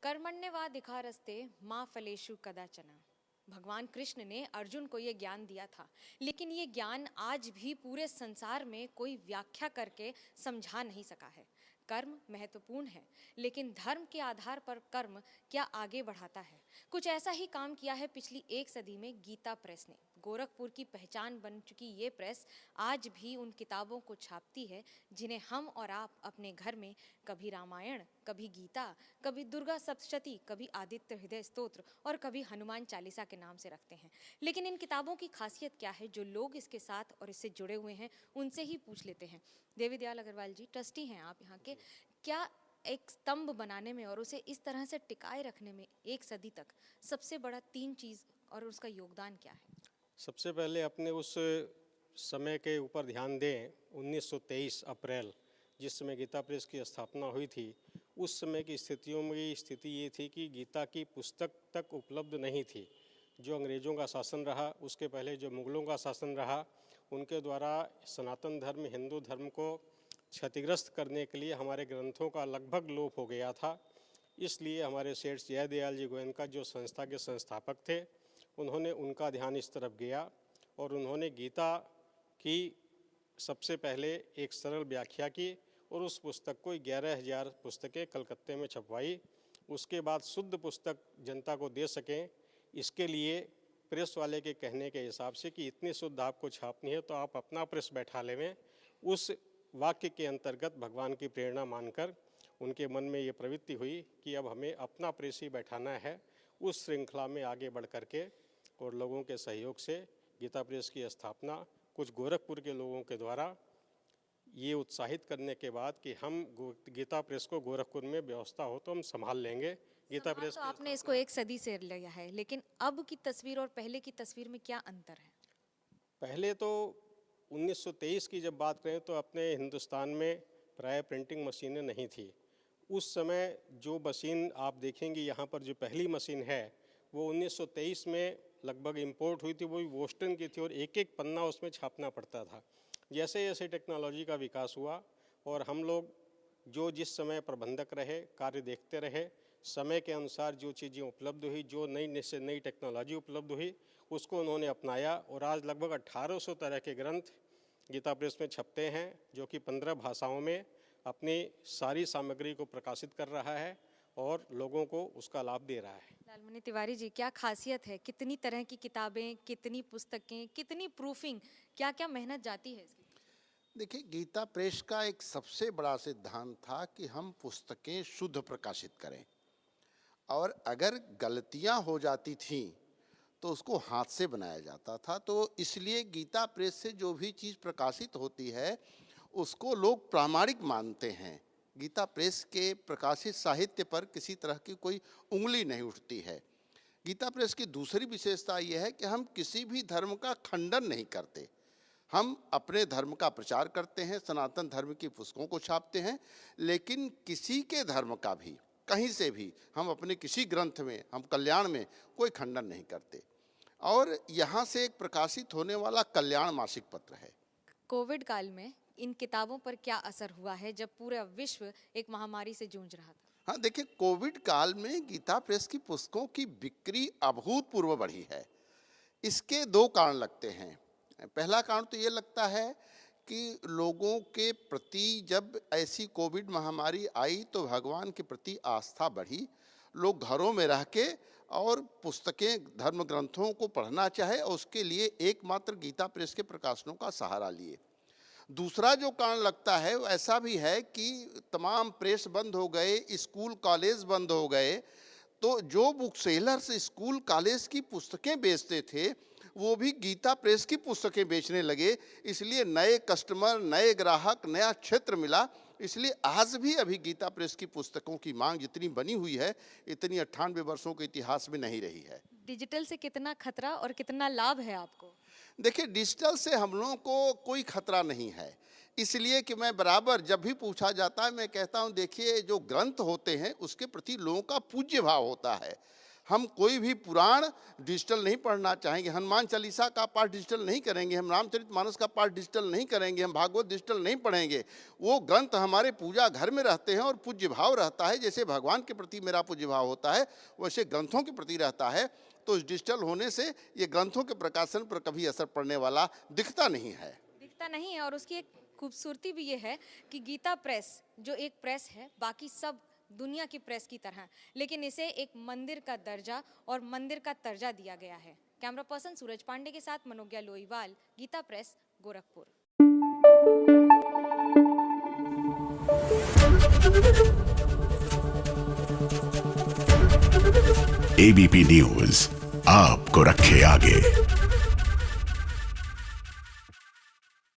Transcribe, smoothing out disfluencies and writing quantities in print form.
कर्मण्येवाधिकारस्ते माँ फलेषु कदाचन। भगवान कृष्ण ने अर्जुन को ये ज्ञान दिया था, लेकिन ये ज्ञान आज भी पूरे संसार में कोई व्याख्या करके समझा नहीं सका है। कर्म महत्वपूर्ण है, लेकिन धर्म के आधार पर कर्म क्या आगे बढ़ाता है? कुछ ऐसा ही काम किया है पिछली एक सदी में गीता प्रेस ने। गोरखपुर की पहचान बन चुकी ये प्रेस आज भी उन किताबों को छापती है जिन्हें हम और आप अपने घर में कभी रामायण, कभी गीता, कभी दुर्गा सप्तशती, कभी आदित्य हृदय स्तोत्र और कभी हनुमान चालीसा के नाम से रखते हैं। लेकिन इन किताबों की खासियत क्या है, जो लोग इसके साथ और इससे जुड़े हुए हैं उनसे ही पूछ लेते हैं। देवी दयाल अग्रवाल जी, ट्रस्टी हैं आप यहाँ के, क्या एक स्तंभ बनाने में और उसे इस तरह से टिकाए रखने में एक सदी तक सबसे बड़ा तीन चीज़ और उसका योगदान क्या है? सबसे पहले अपने उस समय के ऊपर ध्यान दें। 1923 अप्रैल, जिस समय गीता प्रेस की स्थापना हुई थी, उस समय की स्थितियों में स्थिति ये थी कि गीता की पुस्तक तक उपलब्ध नहीं थी। जो अंग्रेज़ों का शासन रहा, उसके पहले जो मुग़लों का शासन रहा, उनके द्वारा सनातन धर्म, हिंदू धर्म को क्षतिग्रस्त करने के लिए हमारे ग्रंथों का लगभग लोप हो गया था। इसलिए हमारे सेठ जयदयाल जी गोयनका, जो संस्था के संस्थापक थे, उन्होंने उनका ध्यान इस तरफ गया और उन्होंने गीता की सबसे पहले एक सरल व्याख्या की और उस पुस्तक को 11,000 पुस्तकें कलकत्ते में छपवाई। उसके बाद शुद्ध पुस्तक जनता को दे सकें, इसके लिए प्रेस वाले के कहने के हिसाब से कि इतनी शुद्ध आपको छापनी है तो आप अपना प्रेस बैठा लें। उस वाक्य के अंतर्गत भगवान की प्रेरणा मानकर उनके मन में ये प्रवृत्ति हुई कि अब हमें अपना प्रेस ही बैठाना है। उस श्रृंखला में आगे बढ़ करके और लोगों के सहयोग से गीता प्रेस की स्थापना कुछ गोरखपुर के लोगों के द्वारा ये उत्साहित करने के बाद कि हम गीता प्रेस को गोरखपुर में व्यवस्था हो तो हम संभाल लेंगे। गीता प्रेस तो आपने इसको एक सदी से लिया है, लेकिन अब की तस्वीर और पहले की तस्वीर में क्या अंतर है? पहले तो 1923 की जब बात करें तो अपने हिंदुस्तान में प्राय प्रिंटिंग मशीनें नहीं थी। उस समय जो मशीन आप देखेंगे यहाँ पर, जो पहली मशीन है, वो 1923 में लगभग इंपोर्ट हुई थी। वो भी बोस्टन की थी और एक एक पन्ना उसमें छापना पड़ता था। जैसे जैसे टेक्नोलॉजी का विकास हुआ और हम लोग जो जिस समय प्रबंधक रहे, कार्य देखते रहे, समय के अनुसार जो चीज़ें उपलब्ध हुई, जो नई से नई टेक्नोलॉजी उपलब्ध हुई, उसको उन्होंने अपनाया और आज लगभग 1800 तरह के ग्रंथ गीता प्रेस में छपते हैं, जो कि 15 भाषाओं में अपनी सारी सामग्री को प्रकाशित कर रहा है और लोगों को उसका लाभ दे रहा है। लालमणि तिवारी जी, क्या खासियत है? कितनी तरह की किताबें, कितनी पुस्तकें, कितनी प्रूफिंग, क्या क्या मेहनत जाती है इसकी? देखिए, गीता प्रेस का एक सबसे बड़ा सिद्धांत था कि हम पुस्तकें शुद्ध प्रकाशित करें और अगर गलतियां हो जाती थीं तो उसको हाथ से बनाया जाता था। तो इसलिए गीता प्रेस से जो भी चीज़ प्रकाशित होती है उसको लोग प्रामाणिक मानते हैं। गीता प्रेस के प्रकाशित साहित्य पर किसी तरह की कोई उंगली नहीं उठती है। गीता प्रेस की दूसरी विशेषता यह है कि हम किसी भी धर्म का खंडन नहीं करते। हम अपने धर्म का प्रचार करते हैं, सनातन धर्म की पुस्तकों को छापते हैं, लेकिन किसी के धर्म का भी, कहीं से भी हम अपने किसी ग्रंथ में, हम कल्याण में कोई खंडन नहीं करते। और यहाँ से एक प्रकाशित होने वाला कल्याण मासिक पत्र है। कोविड काल में इन किताबों पर क्या असर हुआ है, जब पूरा विश्व एक महामारी से जूझ रहा था? हाँ, देखिए, कोविड काल में गीता प्रेस की पुस्तकों की बिक्री अभूतपूर्व बढ़ी है। इसके दो कारण लगते हैं। पहला कारण तो ये लगता है कि लोगों के प्रति जब ऐसी कोविड महामारी आई तो भगवान के प्रति आस्था बढ़ी। लोग घरों में रह के और पुस्तकें, धर्म ग्रंथों को पढ़ना चाहे और उसके लिए एकमात्र गीता प्रेस के प्रकाशनों का सहारा लिए। दूसरा जो कारण लगता है वो ऐसा भी है कि तमाम प्रेस बंद हो गए, स्कूल कॉलेज बंद हो गए, तो जो बुक सेलर्स स्कूल कॉलेज की पुस्तकें बेचते थे वो भी गीता प्रेस की पुस्तकें बेचने लगे। इसलिए नए कस्टमर, नए ग्राहक, नया क्षेत्र मिला। इसलिए आज भी अभी गीता प्रेस की पुस्तकों की मांग जितनी बनी हुई है, इतनी 98 वर्षों के इतिहास में नहीं रही है। डिजिटल से कितना खतरा और कितना लाभ है आपको? देखिए, डिजिटल से हम लोगों को कोई खतरा नहीं है, इसलिए कि मैं बराबर जब भी पूछा जाता है मैं कहता हूं, देखिए, जो ग्रंथ होते हैं उसके प्रति लोगों का पूज्य भाव होता है। हम कोई भी पुराण डिजिटल नहीं पढ़ना चाहेंगे, हनुमान चालीसा का पाठ डिजिटल नहीं करेंगे, हम रामचरितमानस का पाठ डिजिटल नहीं करेंगे, हम भागवत डिजिटल नहीं पढ़ेंगे। वो ग्रंथ हमारे पूजा घर में रहते हैं और पूज्य भाव रहता है। जैसे भगवान के प्रति मेरा पूज्य भाव होता है वैसे ग्रंथों के प्रति रहता है। तो इस डिजिटल होने से ये ग्रंथों के प्रकाशन पर कभी असर पड़ने वाला दिखता नहीं है। दिखता नहीं है। और उसकी एक खूबसूरती भी ये है कि गीता प्रेस जो एक प्रेस है, बाकी सब दुनिया की प्रेस की तरह, लेकिन इसे एक मंदिर का दर्जा और मंदिर का दर्जा दिया गया है। कैमरा पर्सन सूरज पांडे के साथ Manogya Loiwal, Gita Press, Gorakhpur. ABP News आपको रखे आगे।